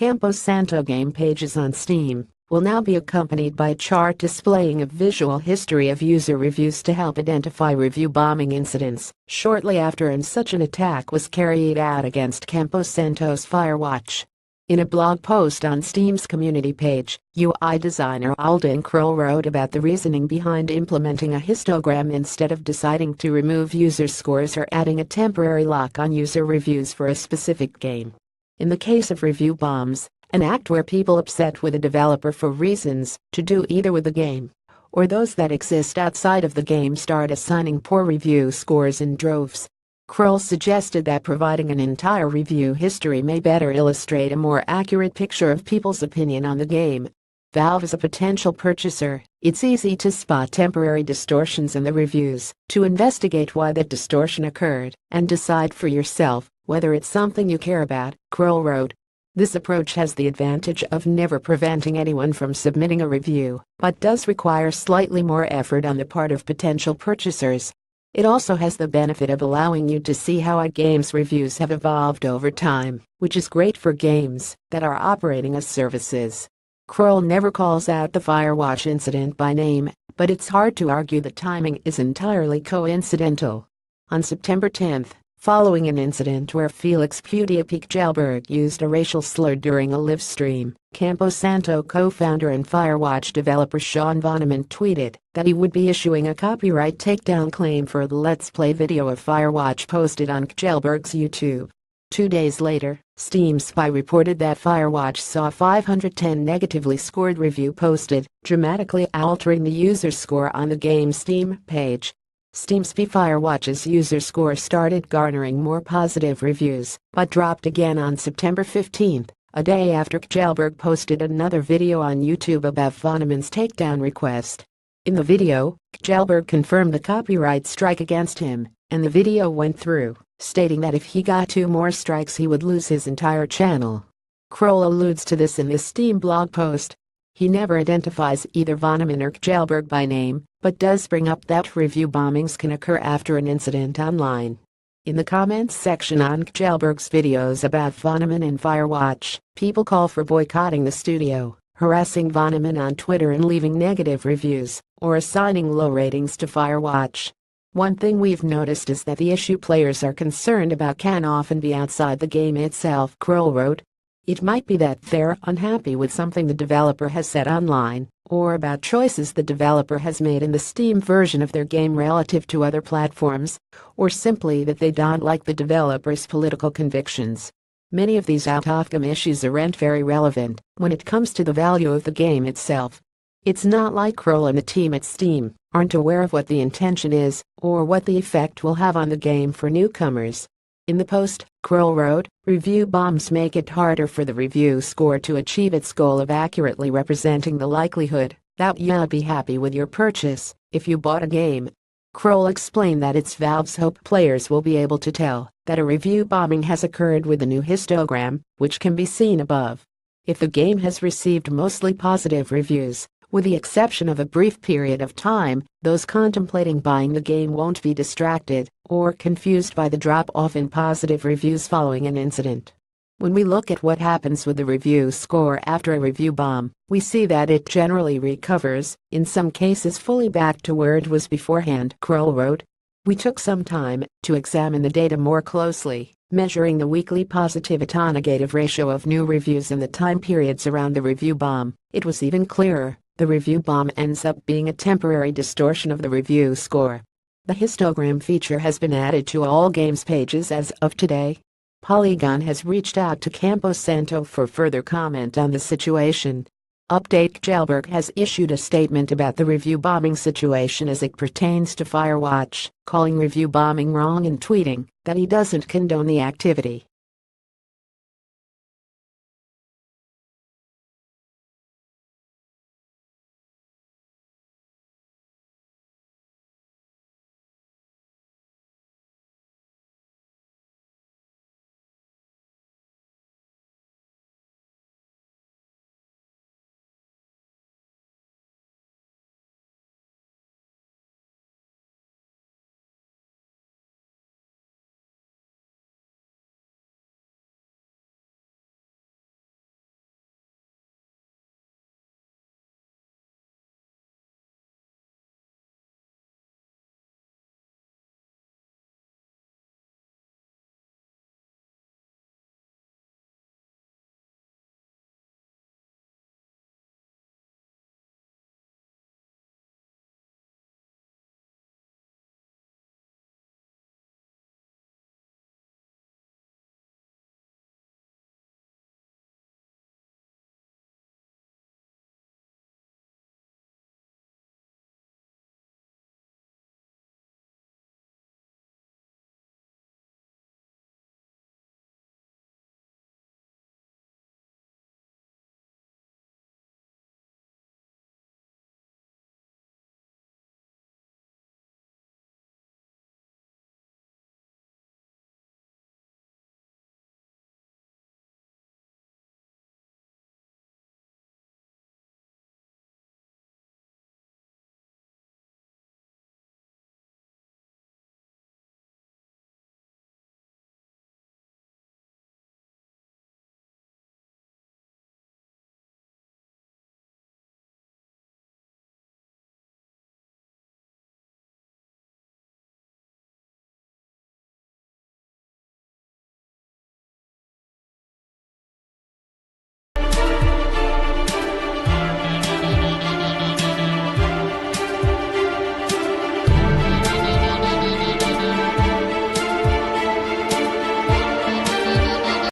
Campo Santo Game pages on Steam will now be accompanied by a chart displaying a visual history of user reviews to help identify review bombing incidents shortly after such an attack was carried out against Campo Santo's Firewatch. In a blog post on Steam's community page, UI designer Alden Kroll wrote about the reasoning behind implementing a histogram instead of deciding to remove user scores or adding a temporary lock on user reviews for a specific game. In the case of review bombs, an act where people upset with a developer for reasons to do either with the game or those that exist outside of the game start assigning poor review scores in droves. Kroll suggested that providing an entire review history may better illustrate a more accurate picture of people's opinion on the game. Valve is a potential purchaser. It's easy to spot temporary distortions in the reviews, to investigate why that distortion occurred, and decide for yourself whether it's something you care about, Kroll wrote. This approach has the advantage of never preventing anyone from submitting a review, but does require slightly more effort on the part of potential purchasers. It also has the benefit of allowing you to see how a game's reviews have evolved over time, which is great for games that are operating as services. Kroll never calls out the Firewatch incident by name, but it's hard to argue the timing is entirely coincidental. On September 10, following an incident where Felix Pichelberg used a racial slur during a live stream, Campo Santo co-founder and Firewatch developer Sean Vonneman tweeted that he would be issuing a copyright takedown claim for the Let's Play video of Firewatch posted on Pichelberg's YouTube. 2 days later, Steam Spy reported that Firewatch saw 510 negatively scored review posted, dramatically altering the user score on the game's Steam page. Steam Spy Firewatch's user score started garnering more positive reviews, but dropped again on September 15, a day after Pichelberg posted another video on YouTube about Vonneman's takedown request. In the video, Pichelberg confirmed the copyright strike against him, and the video went through, stating that if he got 2 more strikes he would lose his entire channel. Kroll alludes to this in this Steam blog post. He never identifies either Vonneman or Pichelberg by name, but does bring up that review bombings can occur after an incident online. In the comments section on Pichelberg's videos about Vonneman and Firewatch, people call for boycotting the studio, harassing Vonneman on Twitter and leaving negative reviews, or assigning low ratings to Firewatch. One thing we've noticed is that the issue players are concerned about can often be outside the game itself, Kroll wrote. It might be that they're unhappy with something the developer has said online, or about choices the developer has made in the Steam version of their game relative to other platforms, or simply that they don't like the developer's political convictions. Many of these out-of-game issues aren't very relevant when it comes to the value of the game itself. It's not like Kroll and the team at Steam aren't aware of what the intention is or what the effect will have on the game for newcomers. In the post, Kroll wrote, "Review bombs make it harder for the review score to achieve its goal of accurately representing the likelihood that you'll be happy with your purchase if you bought a game." Kroll explained that it's Valve's hope players will be able to tell that a review bombing has occurred with the new histogram, which can be seen above. If the game has received mostly positive reviews, with the exception of a brief period of time, those contemplating buying the game won't be distracted or confused by the drop-off in positive reviews following an incident. When we look at what happens with the review score after a review bomb, we see that it generally recovers, in some cases fully back to where it was beforehand, Kroll wrote. We took some time to examine the data more closely, measuring the weekly positive-to-negative ratio of new reviews in the time periods around the review bomb. It was even clearer. The review bomb ends up being a temporary distortion of the review score. The histogram feature has been added to all games pages as of today. Polygon has reached out to Campo Santo for further comment on the situation. Update: Pichelberg has issued a statement about the review bombing situation as it pertains to Firewatch, calling review bombing wrong and tweeting that he doesn't condone the activity.